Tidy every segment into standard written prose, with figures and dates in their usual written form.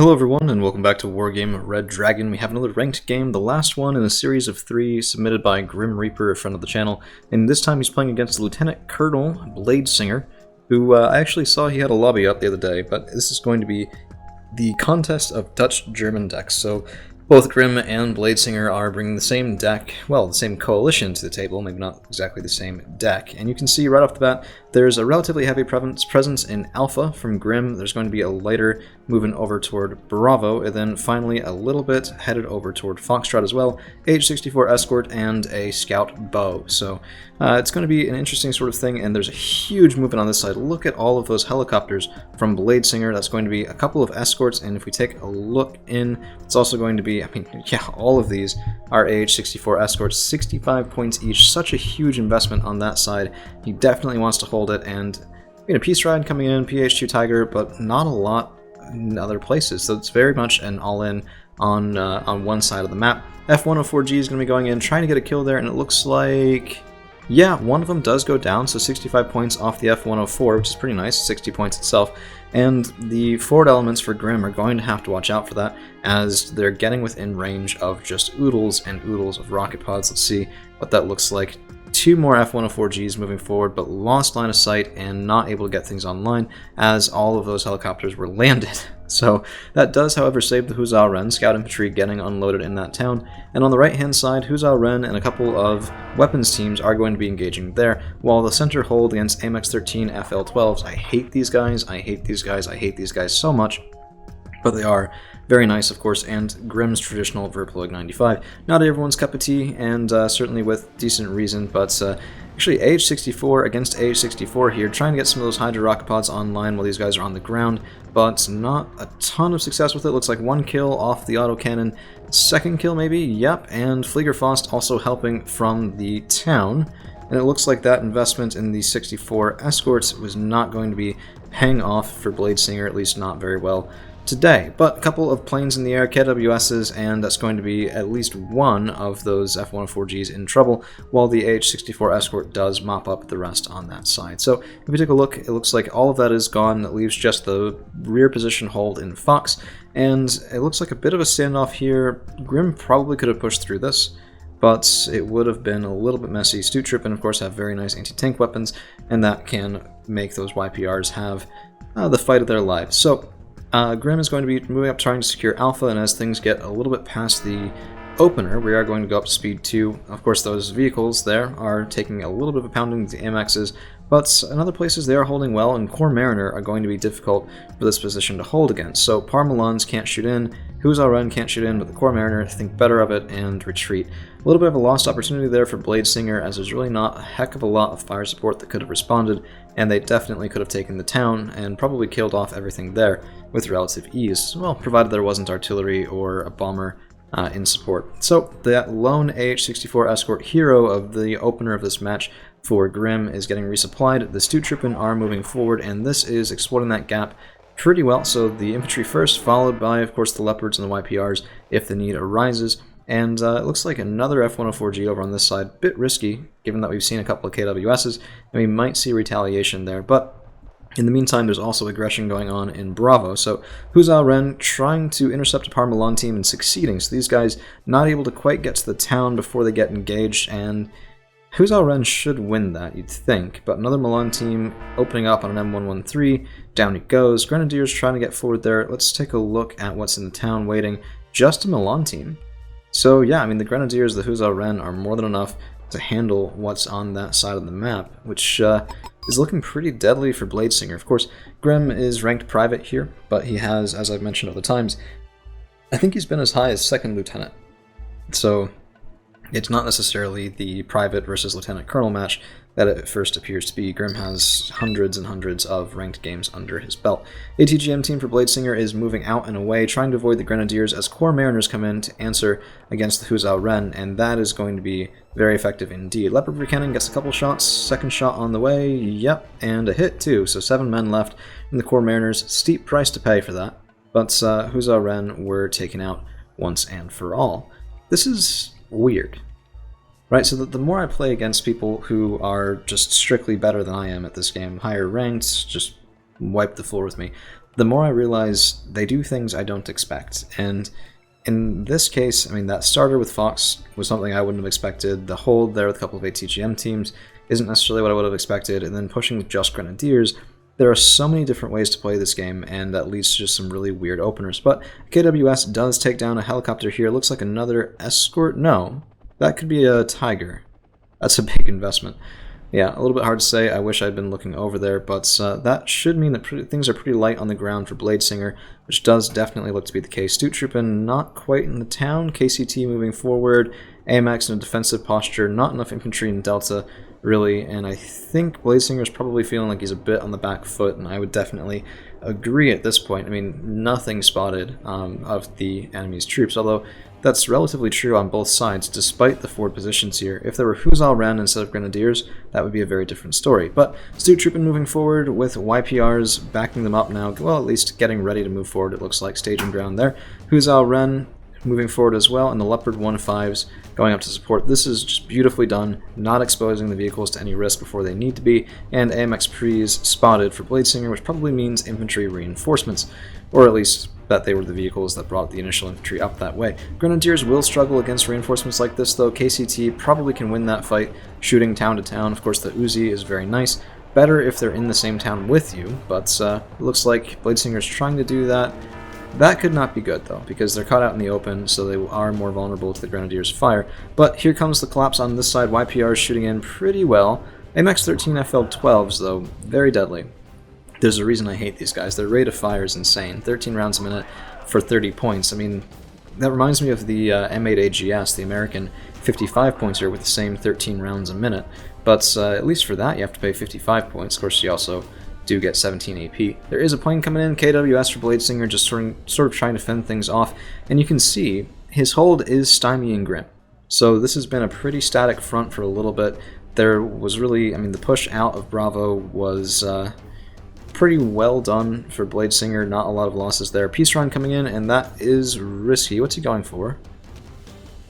Hello everyone, and welcome back to Wargame Red Dragon. We have another ranked game, the last one in a series of 3 submitted by Grim Reaper, a friend of the channel. And this time he's playing against Lieutenant Colonel Bladesinger, who I actually saw he had a lobby up the other day, but this is going to be the contest of Dutch-German decks. So both Grim and Bladesinger are bringing the same deck, well, the same coalition to the table, maybe not exactly the same deck. And you can see right off the bat, there's a relatively heavy presence in Alpha from Grim. There's going to be a lighter moving over toward Bravo, and then finally a little bit headed over toward Foxtrot as well, H-64 Escort, and a Scout Bow. So it's going to be an interesting sort of thing, and there's a huge movement on this side. Look at all of those helicopters from Bladesinger. That's going to be a couple of escorts, and if we take a look in, it's also going to be, all of these are H-64 Escorts, 65 points each. Such a huge investment on that side. He definitely wants to hold it, and Peace Ride coming in, PH2 Tiger, but not a lot in other places, so it's very much an all-in on one side of the map. F104G is going to be going in, trying to get a kill there, and it looks like, yeah, one of them does go down, so 65 points off the F104, which is pretty nice, 60 points itself. And the forward elements for Grim are going to have to watch out for that, as they're getting within range of just oodles and oodles of rocket pods. Let's see what that looks like. 2 more F104Gs moving forward, but lost line of sight and not able to get things online as all of those helicopters were landed. So that does, however, save the Hussar Ren, Scout Infantry getting unloaded in that town. And on the right-hand side, Hussar Ren and a couple of weapons teams are going to be engaging there, while the center hold against AMX-13 FL-12s. I hate these guys, I hate these guys, I hate these guys so much, but they are very nice, of course, and Grim's traditional Verploeg 95. Not everyone's cup of tea, and certainly with decent reason, but actually AH-64 against AH-64 here, trying to get some of those Hydra rocket pods online while these guys are on the ground, but not a ton of success with it. Looks like 1 kill off the autocannon, 2nd kill maybe, yep, and Fliegerfaust also helping from the town. And it looks like that investment in the 64 escorts was not going to be paying off for Bladesinger, at least not very well today. But a couple of planes in the air, KWSs, and that's going to be at least one of those F-104Gs in trouble, while the H-64 Escort does mop up the rest on that side. So if we take a look, it looks like all of that is gone. It leaves just the rear position hold in Fox, and it looks like a bit of a standoff here. Grim probably could have pushed through this, but it would have been a little bit messy. Stu Trippin, of course, have very nice anti-tank weapons, and that can make those YPRs have the fight of their lives. So Grim is going to be moving up, trying to secure Alpha, and as things get a little bit past the opener, we are going to go up to speed 2. Of course, those vehicles there are taking a little bit of a pounding to the AMXs, but in other places they are holding well, and Core Mariner are going to be difficult for this position to hold against. So Parmelons can't shoot in, Hussar Ren can't shoot in, but the Core Mariner think better of it and retreat. A little bit of a lost opportunity there for Bladesinger, as there's really not a heck of a lot of fire support that could have responded, and they definitely could have taken the town and probably killed off everything there with relative ease, well, provided there wasn't artillery or a bomber in support. So that lone AH-64 Escort hero of the opener of this match for Grim is getting resupplied. The Stu Trippin are moving forward, and this is exploiting that gap pretty well. So the infantry first, followed by, of course, the Leopards and the YPRs if the need arises. And it looks like another F-104G over on this side. Bit risky, given that we've seen a couple of KWSs, and we might see retaliation there. But in the meantime, there's also aggression going on in Bravo. So Hussar Ren trying to intercept a Parmelon team and succeeding. So these guys not able to quite get to the town before they get engaged, and Hussar Ren should win that, you'd think. But another Milan team opening up on an M113. Down it goes. Grenadiers trying to get forward there. Let's take a look at what's in the town waiting. Just a Milan team. So yeah, the Grenadiers, the Hussar Ren, are more than enough to handle what's on that side of the map, which is looking pretty deadly for Bladesinger. Of course, Grim is ranked private here, but he has, as I've mentioned other times, I think he's been as high as 2nd lieutenant. So it's not necessarily the private versus lieutenant colonel match that it first appears to be. Grim has hundreds and hundreds of ranked games under his belt. ATGM team for Bladesinger is moving out and away, trying to avoid the Grenadiers as Core Mariners come in to answer against the Hussar Ren, and that is going to be very effective indeed. Leopard Buchanan gets a couple shots, 2nd shot on the way, yep, and a hit too, so 7 men left in the Core Mariners. Steep price to pay for that, but Hussar Ren were taken out once and for all. This is weird. Right, so the more I play against people who are just strictly better than I am at this game, higher ranked, just wipe the floor with me, the more I realize they do things I don't expect. And in this case, I mean, that starter with Fox was something I wouldn't have expected. The hold there with a couple of ATGM teams isn't necessarily what I would have expected. And then pushing with just Grenadiers, there are so many different ways to play this game, and that leads to just some really weird openers. But KWS does take down a helicopter here. Looks like another escort. No, that could be a Tiger. That's a big investment. Yeah, a little bit hard to say. I wish I'd been looking over there, but that should mean that things are pretty light on the ground for Bladesinger, which does definitely look to be the case. Stoottroopin not quite in the town. KCT moving forward. AMX in a defensive posture. Not enough infantry in Delta, really, and I think Bladesinger's probably feeling like he's a bit on the back foot, and I would definitely agree at this point. I mean, nothing spotted of the enemy's troops, although that's relatively true on both sides, despite the forward positions here. If there were Huzal Ren instead of Grenadiers, that would be a very different story. But Stoottroopin moving forward with YPRs backing them up now, well, at least getting ready to move forward, it looks like, staging ground there. Huzal Ren moving forward as well, and the Leopard 1-5s going up to support. This is just beautifully done, not exposing the vehicles to any risk before they need to be, and AMX Prees spotted for Bladesinger, which probably means infantry reinforcements, or at least that they were the vehicles that brought the initial infantry up that way. Grenadiers will struggle against reinforcements like this, though. KCT probably can win that fight, shooting town to town. Of course, the Uzi is very nice. Better if they're in the same town with you, but it looks like Bladesinger's trying to do that. That could not be good, though, because they're caught out in the open, so they are more vulnerable to the Grenadiers' fire. But here comes the collapse on this side. YPR is shooting in pretty well. MX-13 FL-12s, though, very deadly. There's a reason I hate these guys. Their rate of fire is insane. 13 rounds a minute for 30 points. I mean, that reminds me of the M8 AGS, the American 55 points here with the same 13 rounds a minute. But at least for that, you have to pay 55 points. Of course, you also do get 17 AP. There is a plane coming in, KWS for Bladesinger, just sort of trying to fend things off, and you can see his hold is stymieing Grim. So this has been a pretty static front for a little bit. There was really, I mean, the push out of Bravo was pretty well done for Bladesinger, not a lot of losses there. Peace run coming in, and that is risky. What's he going for?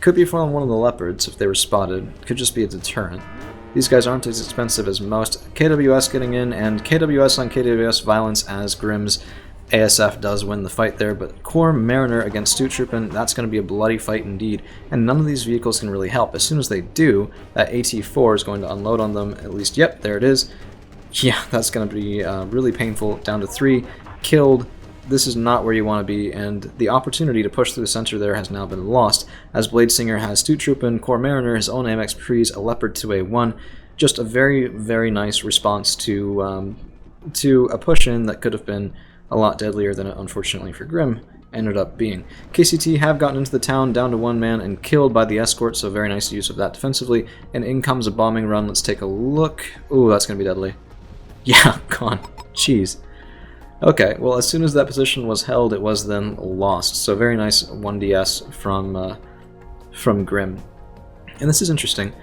Could be for one of the Leopards if they were spotted. Could just be a deterrent. These guys aren't as expensive as most. KWS getting in, and KWS on KWS violence as Grimm's ASF does win the fight there, but Corps Mariner against Stoottroopin, that's going to be a bloody fight indeed, and none of these vehicles can really help. As soon as they do, that AT-4 is going to unload on them, at least, yep, there it is. Yeah, that's going to be really painful. Down to 3, killed. This is not where you want to be, and the opportunity to push through the center there has now been lost, as Bladesinger has Stoottroopin, Corps Mariner, his own AMX Prees, a Leopard 2A1. Just a very, very nice response to a push-in that could have been a lot deadlier than it, unfortunately for Grim, ended up being. KCT have gotten into the town, down to 1 man, and killed by the escort, so very nice use of that defensively. And in comes a bombing run. Let's take a look. Ooh, that's going to be deadly. Yeah, gone. Jeez. Okay, well, as soon as that position was held, it was then lost. So very nice 1DS from Grim. And this is interesting.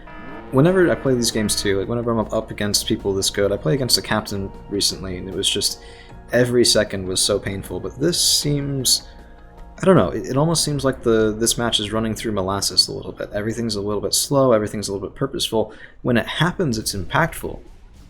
Whenever I play these games too, like whenever I'm up against people this good, I played against a captain recently, and it was just every second was so painful. But this seems, I don't know, it almost seems like this match is running through molasses a little bit. Everything's a little bit slow, everything's a little bit purposeful. When it happens, it's impactful.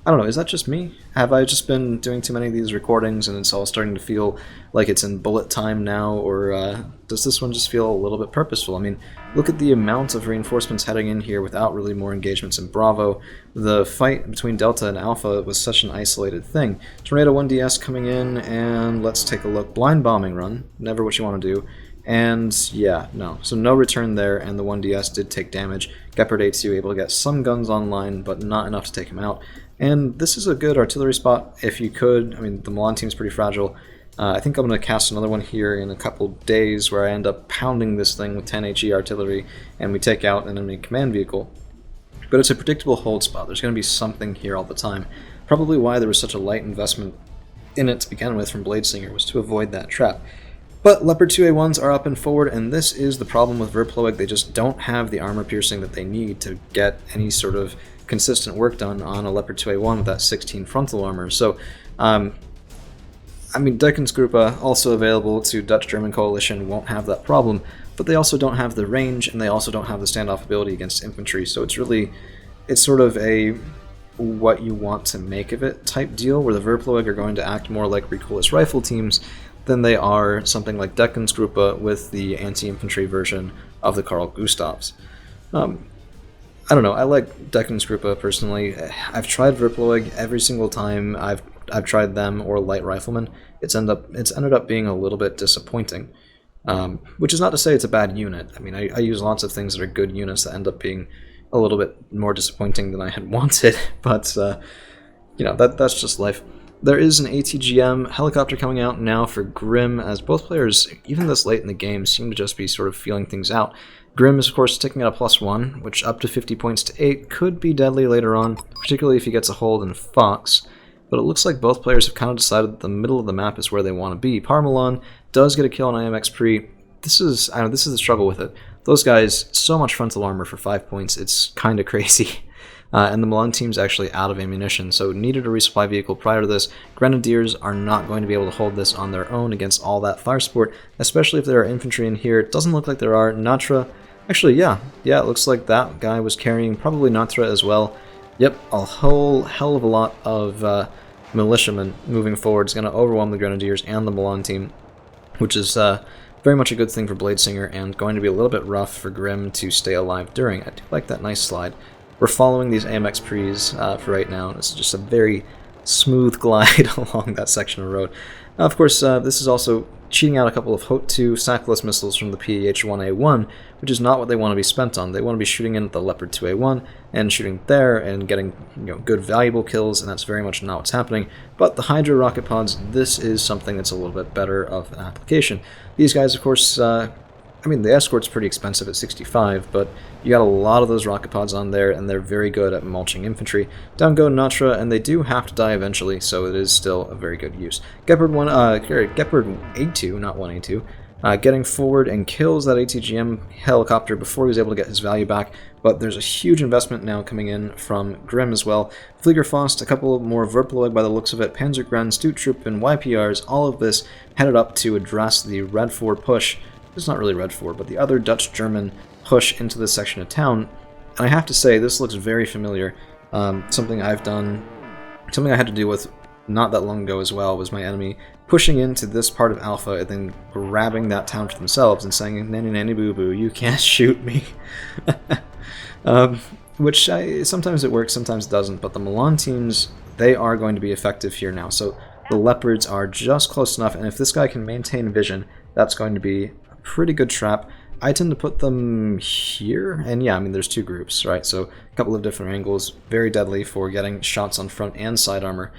I don't know, is that just me? Have I just been doing too many of these recordings and it's all starting to feel like it's in bullet time now, or does this one just feel a little bit purposeful? I mean, look at the amount of reinforcements heading in here without really more engagements in Bravo. The fight between Delta and Alpha was such an isolated thing. Tornado 1DS coming in, and let's take a look. Blind bombing run, never what you want to do. And yeah, no. So no return there, and the 1DS did take damage. Gepard A2 able to get some guns online, but not enough to take him out. And this is a good artillery spot if you could. I mean, the Milan team's pretty fragile. I think I'm going to cast another one here in a couple days where I end up pounding this thing with 10 HE artillery and we take out an enemy command vehicle. But it's a predictable hold spot. There's going to be something here all the time. Probably why there was such a light investment in it to begin with from Bladesinger was to avoid that trap. But Leopard 2A1s are up and forward, and this is the problem with Verploeg. They just don't have the armor piercing that they need to get any sort of consistent work done on a Leopard 2A1 with that 16 frontal armor. So, I mean, Deckensgruppe, also available to Dutch-German coalition, won't have that problem, but they also don't have the range, and they also don't have the standoff ability against infantry, so it's sort of a what you want to make of it type deal, where the Verploeg are going to act more like Recoilless rifle teams than they are something like Deckensgruppe with the anti-infantry version of the Carl Gustavs. I don't know, I like Deckensgruppe personally. I've tried Verploeg every single time I've tried them or Light Riflemen. It's ended up being a little bit disappointing. Which is not to say it's a bad unit. I mean, I use lots of things that are good units that end up being a little bit more disappointing than I had wanted, but, you know, that's just life. There is an ATGM helicopter coming out now for Grimm, as both players, even this late in the game, seem to just be sort of feeling things out. Grimm is, of course, ticking at a +1, which up to 50 points to 8 could be deadly later on, particularly if he gets a hold in Fox. But it looks like both players have kind of decided that the middle of the map is where they want to be. Parmelan does get a kill on IMX Pre. This is the struggle with it. Those guys, so much frontal armor for 5 points, it's kind of crazy. And the Milan team's actually out of ammunition, so needed a resupply vehicle prior to this. Grenadiers are not going to be able to hold this on their own against all that fire support, especially if there are infantry in here. It doesn't look like there are. Natra, actually, yeah, it looks like that guy was carrying probably Natra as well. Yep, a whole hell of a lot of militiamen moving forward is going to overwhelm the Grenadiers and the Milan team, which is very much a good thing for Bladesinger and going to be a little bit rough for Grimm to stay alive during. I do like that nice slide. We're following these AMX Pre's for right now. This is just a very smooth glide along that section of road. Now, of course, this is also cheating out a couple of HOT-2 sackless missiles from the PH-1A1, which is not what they want to be spent on. They want to be shooting in at the Leopard 2A1 and shooting there and getting good valuable kills, and that's very much not what's happening. But the Hydra rocket pods, this is something that's a little bit better of an application. These guys, of course, I mean, the escort's pretty expensive at 65, but you got a lot of those rocket pods on there, and they're very good at mulching infantry. Down go Natra, and they do have to die eventually, so it is still a very good use. Gepard A2, not 1A2, getting forward and kills that ATGM helicopter before he was able to get his value back, but there's a huge investment now coming in from Grimm as well. Fliegerfaust, a couple more Verploeg by the looks of it, Panzergren, Stuttrupp, and YPRs, all of this headed up to address the Red 4 push. It's not really Red 4, but the other Dutch-German push into this section of town. And I have to say, this looks very familiar. Something I had to deal with not that long ago as well was my enemy pushing into this part of Alpha and then grabbing that town for themselves and saying, "Nanny nanny boo boo, you can't shoot me." Which sometimes it works, sometimes it doesn't, but the Milan teams, they are going to be effective here now. So the Leopards are just close enough, and if this guy can maintain vision, that's going to be a pretty good trap. I tend to put them here, and yeah, I mean, there's two groups, right? So a couple of different angles, very deadly for getting shots on front and side armor.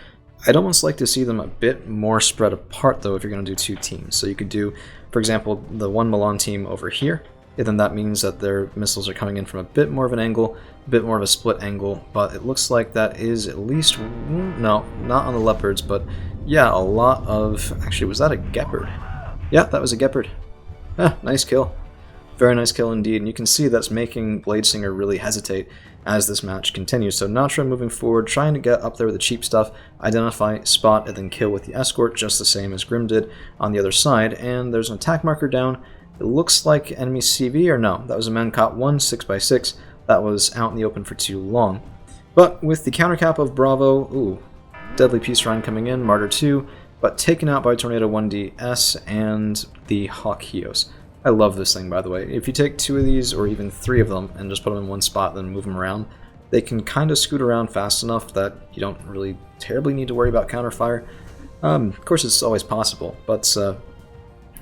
I'd almost like to see them a bit more spread apart, though, if you're going to do two teams. So you could do, for example, the one Milan team over here, and then that means that their missiles are coming in from a bit more of an angle, a bit more of a split angle, but it looks like that is at least, no, not on the Leopards, but yeah, a lot of, actually, was that a Gepard? Yeah, that was a Gepard. Ah, nice kill. Very nice kill indeed, and you can see that's making Bladesinger really hesitate as this match continues. So Natra moving forward, trying to get up there with the cheap stuff, identify, spot, and then kill with the escort, just the same as Grimm did on the other side. And there's an attack marker down. It looks like enemy CV, or no, that was a Mancot 1, 6x6. That was out in the open for too long. But with the countercap of Bravo, ooh, Deadly Peace Rhine coming in, Martyr 2, but taken out by Tornado 1DS and the Hawk Hios. I love this thing, by the way. If you take two of these, or even three of them, and just put them in one spot, then move them around, they can kind of scoot around fast enough that you don't really terribly need to worry about counterfire. Of course, it's always possible, but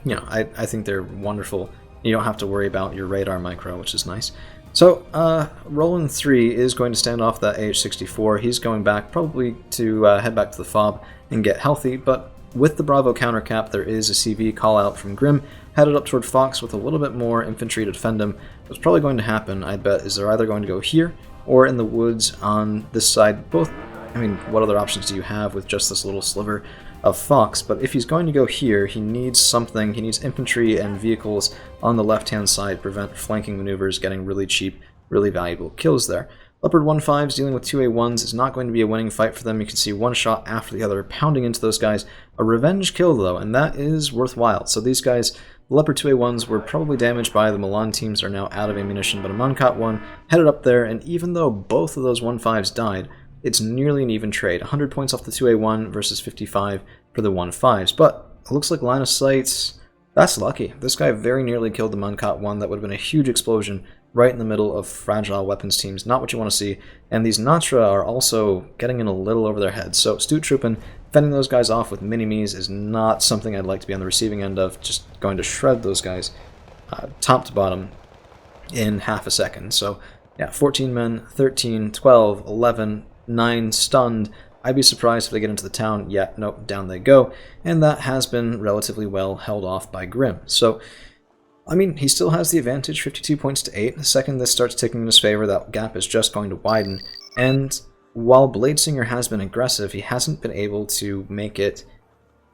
you know, I think they're wonderful. You don't have to worry about your radar micro, which is nice. So, Roland 3 is going to stand off that AH-64. He's going back, probably to head back to the FOB and get healthy, but with the Bravo countercap, there is a CV call-out from Grimm, headed up toward Fox with a little bit more infantry to defend him. What's probably going to happen, I bet, is they're either going to go here or in the woods on this side. Both, I mean, what other options do you have with just this little sliver of Fox? But if he's going to go here, he needs something. He needs infantry and vehicles on the left-hand side, prevent flanking maneuvers getting really cheap, really valuable kills there. Leopard 1-5s dealing with 2A1s is not going to be a winning fight for them. You can see one shot after the other pounding into those guys. A revenge kill, though, and that is worthwhile. So these guys, the Leopard 2A1s, were probably damaged by the Milan teams, are now out of ammunition, but a Mancot 1 headed up there, and even though both of those 1-5s died, it's nearly an even trade. 100 points off the 2A1 versus 55 for the 1-5s. But it looks like line of sight, that's lucky. This guy very nearly killed the Muncat 1. That would have been a huge explosion right in the middle of fragile weapons teams. Not what you want to see. And these Natra are also getting in a little over their heads. So Stu Troopin, fending those guys off with mini-me's is not something I'd like to be on the receiving end of. Just going to shred those guys top to bottom in half a second. So yeah, 14 men, 13, 12, 11, 9 stunned. I'd be surprised if they get into the town. Yeah, nope, down they go. And that has been relatively well held off by Grim. So, I mean, he still has the advantage, 52 points to 8. The second this starts ticking in his favor, that gap is just going to widen. And while Bladesinger has been aggressive, he hasn't been able to make it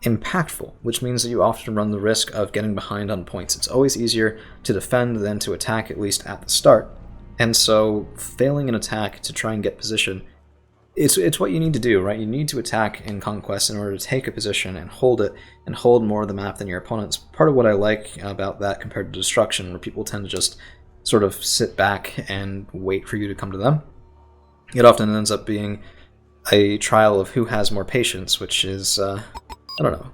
impactful, which means that you often run the risk of getting behind on points. It's always easier to defend than to attack, at least at the start. And so, failing an attack to try and get position, it's what you need to do, right? You need to attack in Conquest in order to take a position and hold it, and hold more of the map than your opponents. Part of what I like about that compared to Destruction, where people tend to just sort of sit back and wait for you to come to them. It often ends up being a trial of who has more patience, which is, I don't know,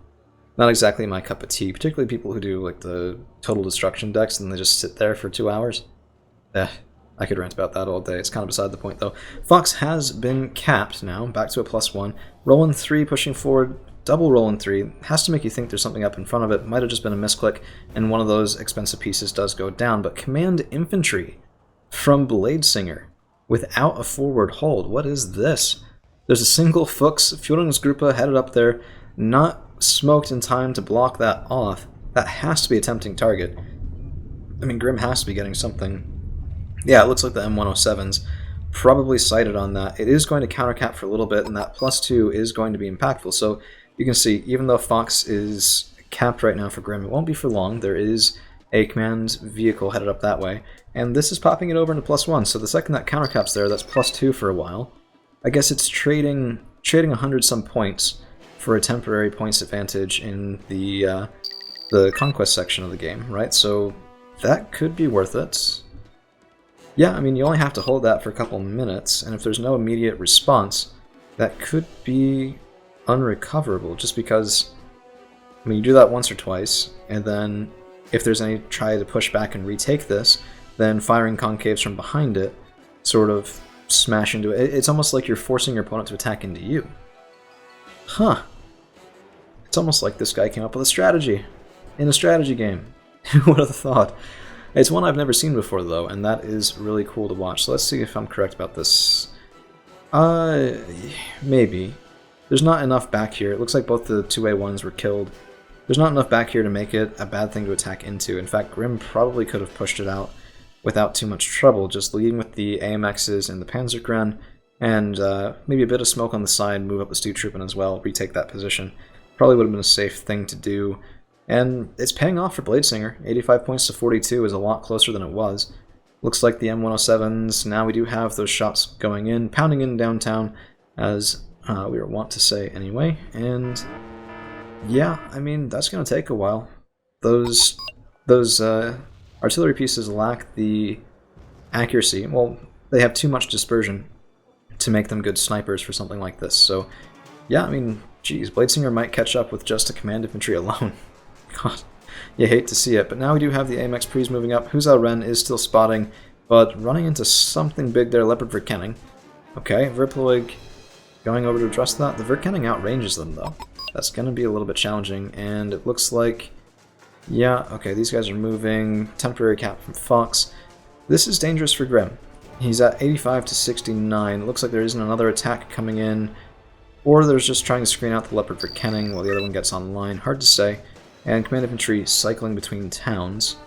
not exactly my cup of tea, particularly people who do like the Total Destruction decks and they just sit there for 2 hours. I could rant about that all day. It's kind of beside the point, though. Fox has been capped now, back to a +1. Rolling 3, pushing forward, double rolling 3. Has to make you think there's something up in front of it. Might have just been a misclick, and one of those expensive pieces does go down. But Command Infantry from Bladesinger without a forward hold. What is this? There's a single Fuchs Führungsgruppe headed up there, not smoked in time to block that off. That has to be a tempting target. I mean, Grim has to be getting something. Yeah, it looks like the M107's probably sighted on that. It is going to countercap for a little bit, and that +2 is going to be impactful. So you can see, even though Fox is capped right now for Grim, it won't be for long. There is a command vehicle headed up that way, and this is popping it over into +1. So the second that countercaps there, that's +2 for a while. I guess it's trading 100-some points for a temporary points advantage in the Conquest section of the game, right? So that could be worth it. Yeah, I mean, you only have to hold that for a couple minutes, and if there's no immediate response, that could be unrecoverable, just because, I mean, you do that once or twice, and then if there's any try to push back and retake this, then firing concaves from behind it sort of smash into it. It's almost like you're forcing your opponent to attack into you. Huh. It's almost like this guy came up with a strategy in a strategy game. Who would have thought? It's one I've never seen before, though, and that is really cool to watch. So let's see if I'm correct about this. Maybe. There's not enough back here. It looks like both the 2A1s were killed. There's not enough back here to make it a bad thing to attack into. In fact, Grim probably could have pushed it out without too much trouble, just leading with the AMXs and the Panzergren, and maybe a bit of smoke on the side, move up the Stu Troopin as well, retake that position. Probably would have been a safe thing to do. And it's paying off for Bladesinger. 85 points to 42 is a lot closer than it was. Looks like the M107s, now we do have those shots going in, pounding in downtown, as we were wont to say anyway. And yeah, I mean, that's going to take a while. Those artillery pieces lack the accuracy. Well, they have too much dispersion to make them good snipers for something like this. So yeah, I mean, geez, Bladesinger might catch up with just a command infantry alone. God, you hate to see it, but now we do have the AMX Prees moving up. Huzal Ren is still spotting, but running into something big there, Leopard Verkenning. Okay, Verploeg going over to address that. The Verkenning outranges them, though. That's going to be a little bit challenging, and it looks like, yeah, okay, these guys are moving. Temporary cap from Fox. This is dangerous for Grim. He's at 85 to 69. It looks like there isn't another attack coming in, or there's just trying to screen out the Leopard Verkenning while the other one gets online. Hard to say. And command infantry cycling between towns,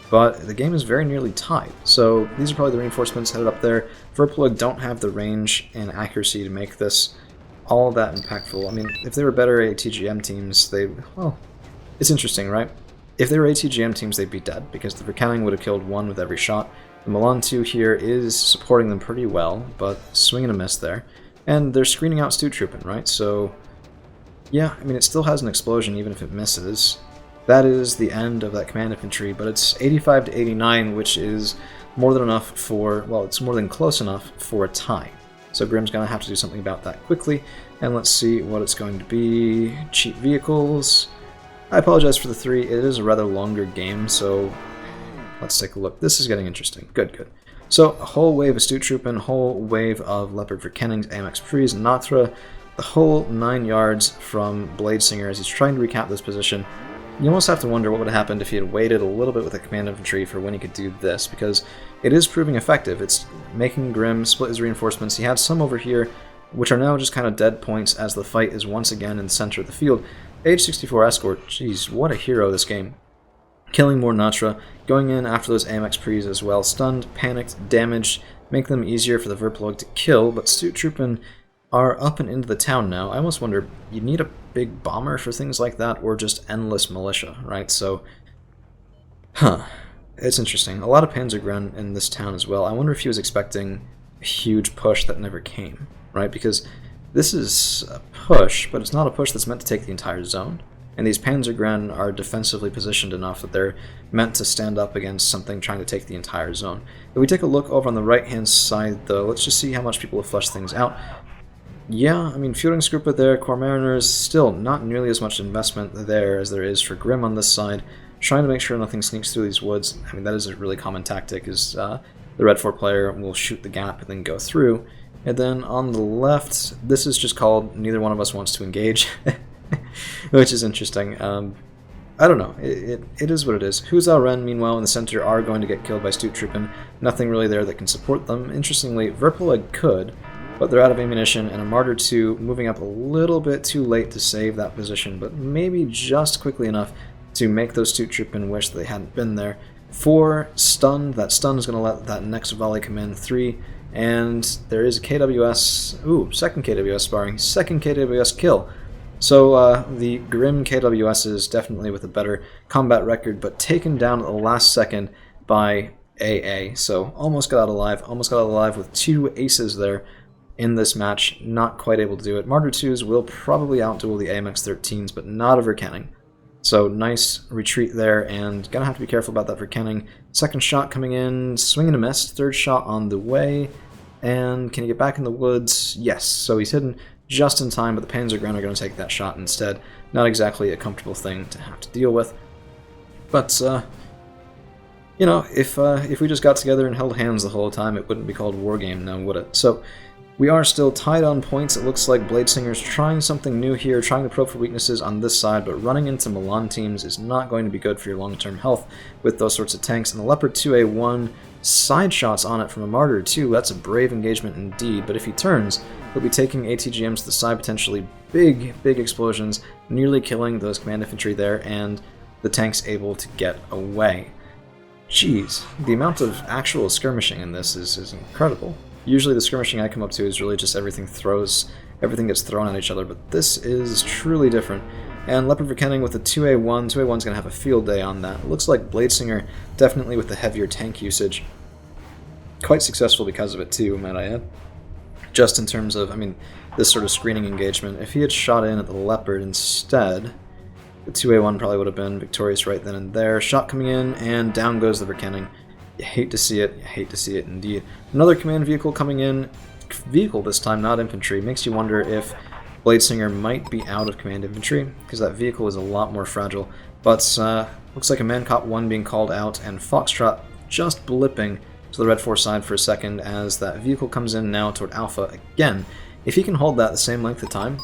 but the game is very nearly tied. So these are probably the reinforcements headed up there. Verploeg don't have the range and accuracy to make this all that impactful. I mean, if they were better ATGM teams, well, it's interesting, right? If they were ATGM teams, they'd be dead, because the Verkenning would have killed one with every shot. The Milan 2 here is supporting them pretty well, but swing and a miss there. And they're screening out Stu Troopin, right? So yeah, I mean, it still has an explosion even if it misses. That is the end of that command infantry, but it's 85 to 89, which is more than enough for, well, it's more than close enough for a tie. so Grimm's going to have to do something about that quickly. And let's see what it's going to be. Cheap vehicles. I apologize for the 3. It is a rather longer game, so let's take a look. This is getting interesting. Good, good. So, a whole wave of Stutruppen, whole wave of Leopard Verkennings, Amex Pries, Natra, the whole 9 yards from Bladesinger as he's trying to recap this position. You almost have to wonder what would have happened if he had waited a little bit with the command infantry for when he could do this, because it is proving effective. It's making Grimm split his reinforcements. He had some over here, which are now just kind of dead points as the fight is once again in the center of the field. Age 64 Escort, jeez, what a hero this game. Killing more Natra, going in after those Amex Pries as well. Stunned, panicked, damaged, make them easier for the Verpolog to kill, but Stutruppen are up and into the town now. I almost wonder, you need a big bomber for things like that, or just endless militia, right? So, it's interesting. A lot of Panzergren in this town as well. I wonder if he was expecting a huge push that never came, right? Because this is a push, but it's not a push that's meant to take the entire zone. And these Panzergren are defensively positioned enough that they're meant to stand up against something trying to take the entire zone. If we take a look over on the right-hand side, though, let's just see how much people have fleshed things out. Yeah, I mean, Führungsgruppe there, Corps Mariners, still not nearly as much investment there as there is for Grimm on this side. Trying to make sure nothing sneaks through these woods. I mean, that is a really common tactic, is the Red 4 player will shoot the gap and then go through. And then on the left, this is just called neither one of us wants to engage, which is interesting. I don't know, it is what it is. Huzhou Ren, meanwhile, in the center are going to get killed by Stutruppen. Nothing really there that can support them. Interestingly, Verpolog could, but they're out of ammunition, and a Martyr 2 moving up a little bit too late to save that position, but maybe just quickly enough to make those Stutruppen wish they hadn't been there. 4, stunned. That stun is going to let that next volley come in. 3, and there is a KWS. Ooh, second KWS sparring. Second KWS kill. So the Grimm KWS is definitely with a better combat record, but taken down at the last second by AA. So almost got out alive with 2 aces there in this match. Not quite able to do it. Martyr 2s will probably outduel the AMX 13s, but not a Verkenning. So nice retreat there, and gonna have to be careful about that Verkenning. Second shot coming in, swing and a miss. Third shot on the way, and can he get back in the woods? Yes, so he's hidden just in time, but the Panzergren are going to take that shot instead. Not exactly a comfortable thing to have to deal with. But, you know, if we just got together and held hands the whole time, it wouldn't be called Wargame now, would it? So, we are still tied on points. It looks like Bladesinger's trying something new here, trying to probe for weaknesses on this side, but running into Milan teams is not going to be good for your long-term health with those sorts of tanks. And the Leopard 2A1, side shots on it from a Martyr 2, that's a brave engagement indeed, but if he turns, he'll be taking ATGMs to the side, potentially big explosions, nearly killing those command infantry there, and the tank's able to get away. Jeez, the amount of actual skirmishing in this is incredible. Usually the skirmishing I come up to is really just everything gets thrown at each other, but this is truly different. And Leopard Verkenning with the 2A1, 2A1's going to have a field day on that. It looks like Bladesinger definitely with the heavier tank usage. Quite successful because of it too, might I add. Just in terms of, I mean, this sort of screening engagement. If he had shot in at the Leopard instead, the 2A1 probably would have been victorious right then and there. Shot coming in, and down goes the Verkenning. You hate to see it. You hate to see it indeed. Another command vehicle coming in. Vehicle this time, not infantry. Makes you wonder if Bladesinger might be out of command infantry, because that vehicle is a lot more fragile. But looks like a Mancop 1 being called out, and Foxtrot just blipping to the Red 4 side for a second as that vehicle comes in now toward Alpha again. If he can hold that the same length of time,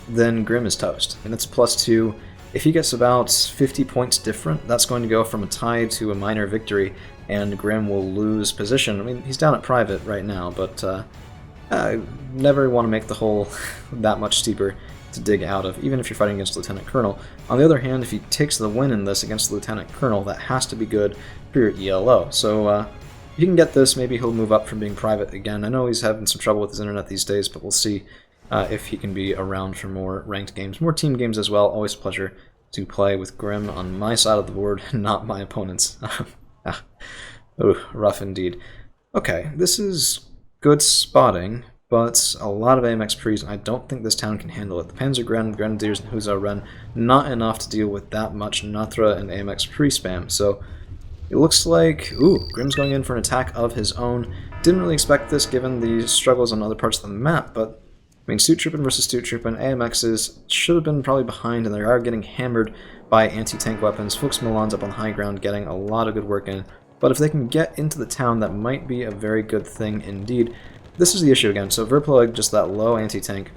then Grimm is toast. And it's +2. If he gets about 50 points different, that's going to go from a tie to a minor victory, and Grimm will lose position. I mean, he's down at private right now, but I never want to make the hole that much steeper to dig out of, even if you're fighting against Lieutenant Colonel. On the other hand, if he takes the win in this against the Lieutenant Colonel, that has to be good for your ELO. So if you can get this, maybe he'll move up from being private again. I know he's having some trouble with his internet these days, but we'll see if he can be around for more ranked games, more team games as well. Always a pleasure to play with Grimm on my side of the board, not my opponent's. Rough indeed. Okay, this is good spotting, but a lot of AMX Pries, and I don't think this town can handle it. The Panzergren, Grenadiers, and Huzhou Ren, not enough to deal with that much Natra and AMX Prie spam, so It looks like, ooh, Grimm's going in for an attack of his own. Didn't really expect this given the struggles on other parts of the map, but I mean, Suit Troopin versus Suit Troopin, AMXs should have been probably behind, and they are getting hammered by anti-tank weapons. Focus Milan's up on the high ground, getting a lot of good work in. But if they can get into the town, that might be a very good thing indeed. This is the issue again. So Verploeg, just that low anti-tank,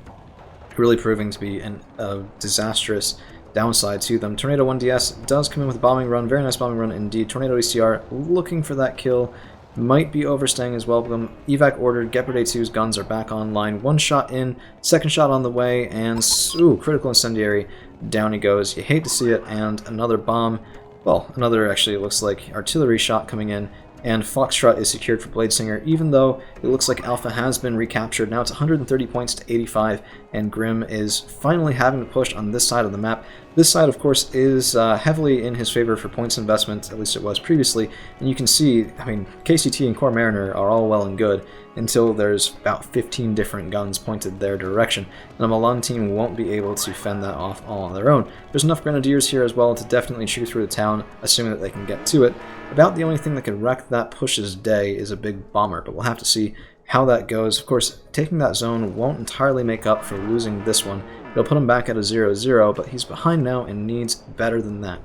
really proving to be a disastrous downside to them. Tornado 1DS does come in with a bombing run. Very nice bombing run indeed. Tornado ECR looking for that kill. Might be overstaying as well. Evac ordered. Gepard A2's guns are back online. One shot in, second shot on the way, and ooh, critical incendiary. Down he goes. You hate to see it, and another bomb. Well, another actually, it looks like artillery shot coming in, and Foxtrot is secured for Bladesinger, even though it looks like Alpha has been recaptured. Now it's 130 points to 85, and Grimm is finally having to push on this side of the map. This side, of course, is heavily in his favor for points investment, at least it was previously, and you can see, I mean, KCT and Corps Mariner are all well and good until there's about 15 different guns pointed their direction, and the Milan team won't be able to fend that off all on their own. There's enough Grenadiers here as well to definitely chew through the town, assuming that they can get to it. About the only thing that could wreck that push's day is a big bomber, but we'll have to see how that goes. Of course, taking that zone won't entirely make up for losing this one. It'll put him back at a 0-0, but he's behind now and needs better than that.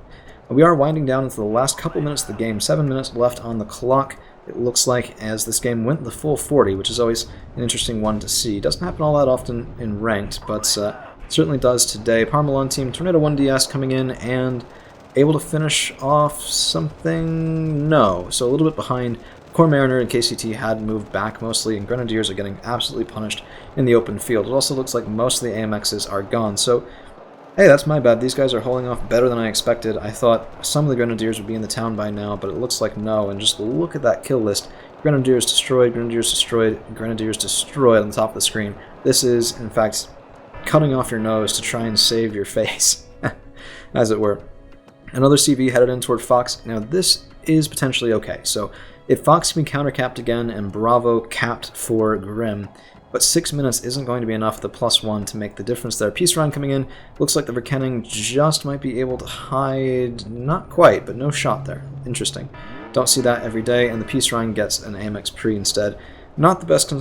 We are winding down into the last couple minutes of the game. 7 minutes left on the clock, it looks like, as this game went the full 40, which is always an interesting one to see. Doesn't happen all that often in ranked, but certainly does today. Parmelan team, Tornado 1DS coming in and able to finish off something? No. So a little bit behind. Corps Mariner and KCT had moved back mostly, and Grenadiers are getting absolutely punished in the open field. It also looks like most of the AMXs are gone. So, hey, that's my bad. These guys are holding off better than I expected. I thought some of the Grenadiers would be in the town by now, but it looks like no. And just look at that kill list. Grenadiers destroyed, Grenadiers destroyed, Grenadiers destroyed on the top of the screen. This is, in fact, cutting off your nose to try and save your face, as it were. Another CV headed in toward Fox. Now, this is potentially okay. So, if Fox can be counter-capped again and Bravo capped for Grimm, but 6 minutes isn't going to be enough, the +1 to make the difference there. Peace Run coming in. Looks like the Verkenning just might be able to hide. Not quite, but no shot there. Interesting. Don't see that every day, and the Peace Run gets an AMX pre instead. Not the best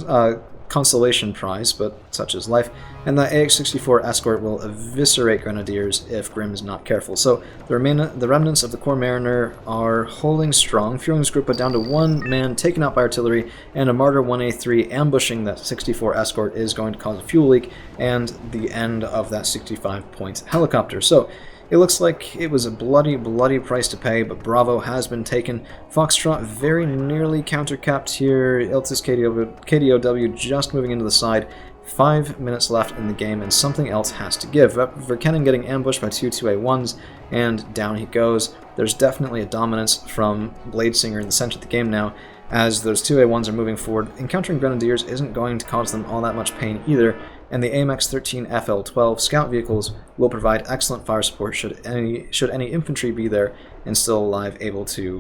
consolation prize, but such is life. And the AX-64 escort will eviscerate Grenadiers if Grimm is not careful. So the remnants of the Corps Mariner are holding strong. Fueling's group put down to one man taken out by artillery, and a Martyr 1A3 ambushing that 64 escort is going to cause a fuel leak and the end of that 65-point helicopter. So it looks like it was a bloody, bloody price to pay, but Bravo has been taken. Foxtrot very nearly counter-capped here. Iltis KDOW just moving into the side. 5 minutes left in the game, and something else has to give. Verkenning getting ambushed by two 2A1s, and down he goes. There's definitely a dominance from Bladesinger in the center of the game now, as those 2A1s are moving forward. Encountering Grenadiers isn't going to cause them all that much pain either, and the AMX-13 FL-12 scout vehicles will provide excellent fire support should any infantry be there and still alive, able to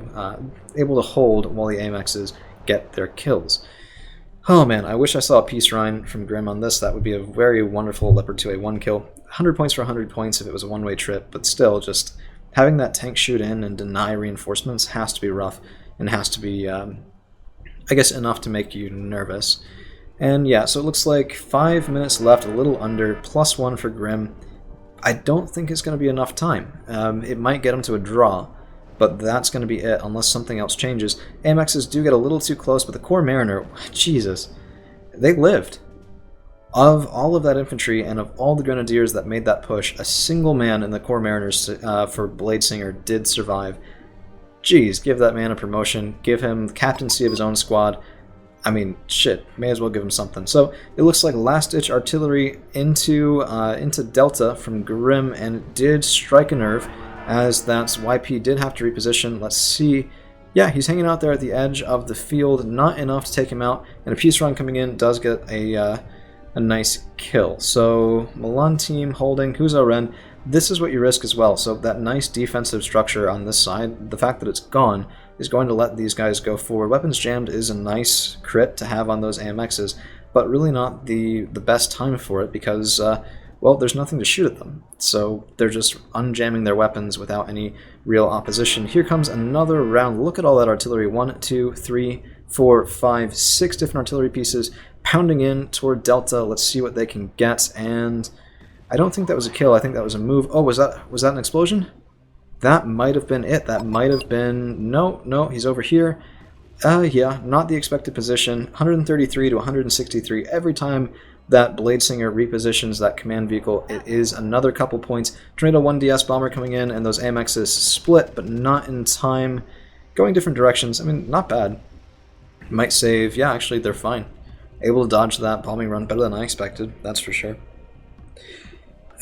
hold while the AMXs get their kills. Oh man, I wish I saw a Peace Rhine from Grimm on this. That would be a very wonderful Leopard 2A1 kill. 100 points for 100 points if it was a one-way trip, but still, just having that tank shoot in and deny reinforcements has to be rough, and has to be, I guess, enough to make you nervous. And yeah, so it looks like 5 minutes left, a little under, +1 for Grimm. I don't think it's going to be enough time. It might get him to a draw, but that's going to be it unless something else changes. AMXs do get a little too close, but the Corps Mariner, Jesus, they lived. Of all of that infantry and of all the Grenadiers that made that push, a single man in the Corps Mariners for Bladesinger did survive. Jeez, give that man a promotion, give him the captaincy of his own squad. I mean, shit, may as well give him something. So it looks like last-ditch artillery into Delta from Grimm, and it did strike a nerve, as that YP did have to reposition. Let's see. Yeah, he's hanging out there at the edge of the field, not enough to take him out, and a Peace Run coming in does get a nice kill. So Milan team holding Huzo Ren. This is what you risk as well. So that nice defensive structure on this side, the fact that it's gone, is going to let these guys go forward. Weapons jammed is a nice crit to have on those AMXs, but really not the best time for it, because well, there's nothing to shoot at them. So they're just unjamming their weapons without any real opposition. Here comes another round. Look at all that artillery. 1, 2, 3, 4, 5, 6 different artillery pieces pounding in toward Delta. Let's see what they can get. And I don't think that was a kill. I think that was a move. Oh, was that an explosion? That might have been it. That might have been... No, he's over here. Yeah, not the expected position. 133 to 163. Every time that Bladesinger repositions that command vehicle, it is another couple points. Tornado 1DS bomber coming in, and those AMXs split, but not in time. Going different directions. I mean, not bad. Might save. Yeah, actually, they're fine. Able to dodge that bombing run better than I expected, that's for sure.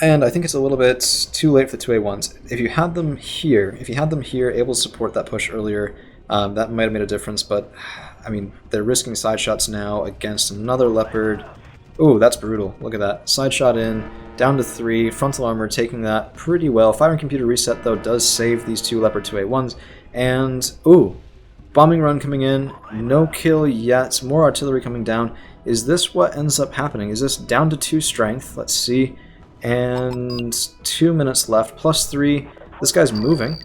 And I think it's a little bit too late for the 2A1s. If you had them here, able to support that push earlier, that might have made a difference, but, I mean, they're risking side shots now against another Leopard. Ooh, that's brutal. Look at that. Side shot in, down to 3, frontal armor taking that pretty well. Firing computer reset, though, does save these 2 Leopard 2A1s. And, ooh, bombing run coming in, no kill yet, more artillery coming down. Is this what ends up happening? Is this down to 2 strength? Let's see. And 2 minutes left, +3. This guy's moving.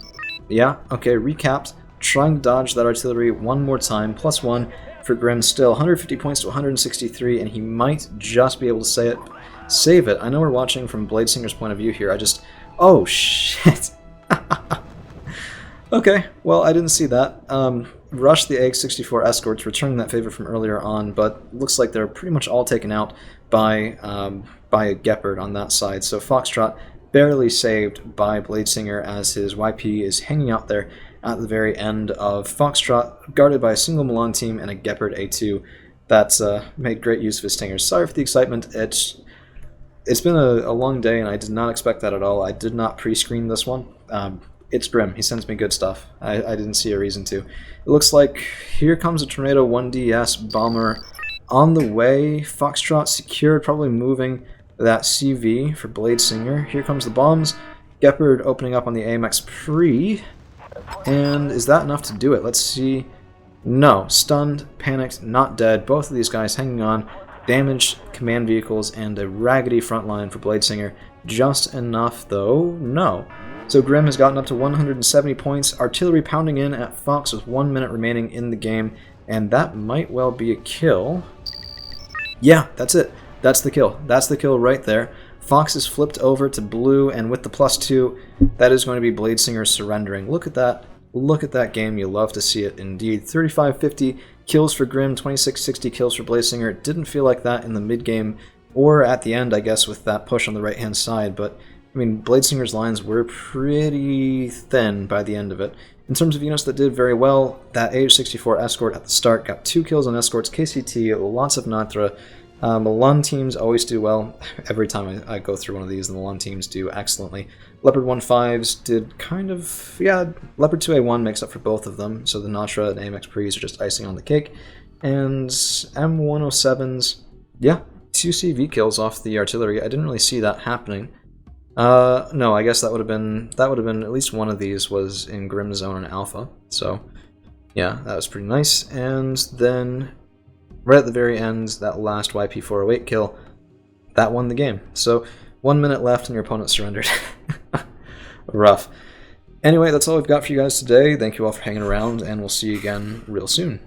Yeah, okay, recapped. Trying to dodge that artillery one more time, +1 for Grimm still. 150 points to 163, and he might just be able to save it. I know we're watching from Bladesinger's point of view here. Oh, shit. Okay, well, I didn't see that. Rush the AX-64 escorts, returning that favor from earlier on, but looks like they're pretty much all taken out by a Gepard on that side. So Foxtrot barely saved by Bladesinger as his YP is hanging out there at the very end of Foxtrot, guarded by a single Milan team and a Gepard A2 that's made great use of his stingers. Sorry for the excitement. It's been a long day, and I did not expect that at all. I did not pre-screen this one. It's Grimm. He sends me good stuff. I didn't see a reason to. It looks like here comes a Tornado 1DS bomber on the way. Foxtrot secured, probably moving that CV for Bladesinger. Here comes the bombs. Gepard opening up on the AMX pre. And is that enough to do it? Let's see. No. Stunned, panicked, not dead. Both of these guys hanging on. Damaged command vehicles and a raggedy front line for Bladesinger. Just enough, though? No. So Grimm has gotten up to 170 points. Artillery pounding in at Fox with 1 minute remaining in the game. And that might well be a kill. Yeah, that's it. That's the kill. That's the kill right there. Fox is flipped over to blue, and with the +2, that is going to be Bladesinger surrendering. Look at that. Look at that game. You love to see it indeed. 35-50 kills for Grimm, 26-60 kills for Bladesinger. It didn't feel like that in the mid-game, or at the end, I guess, with that push on the right-hand side, but I mean, Bladesinger's lines were pretty thin by the end of it. In terms of units that did very well, that AH-64 escort at the start got 2 kills on escorts, KCT, lots of Natra. Milan teams always do well. Every time I go through one of these, the Milan teams do excellently. Leopard 1.5s did kind of, yeah, Leopard 2A1 makes up for both of them, so the Natra and AMX Pre's are just icing on the cake. And M107s, yeah, 2 CV kills off the artillery. I didn't really see that happening. No, I guess that would have been at least one of these was in Grim Zone and Alpha. So, yeah, that was pretty nice. And then, right at the very end, that last YP408 kill, that won the game. So, 1 minute left and your opponent surrendered. Rough. Anyway, that's all we've got for you guys today. Thank you all for hanging around, and we'll see you again real soon.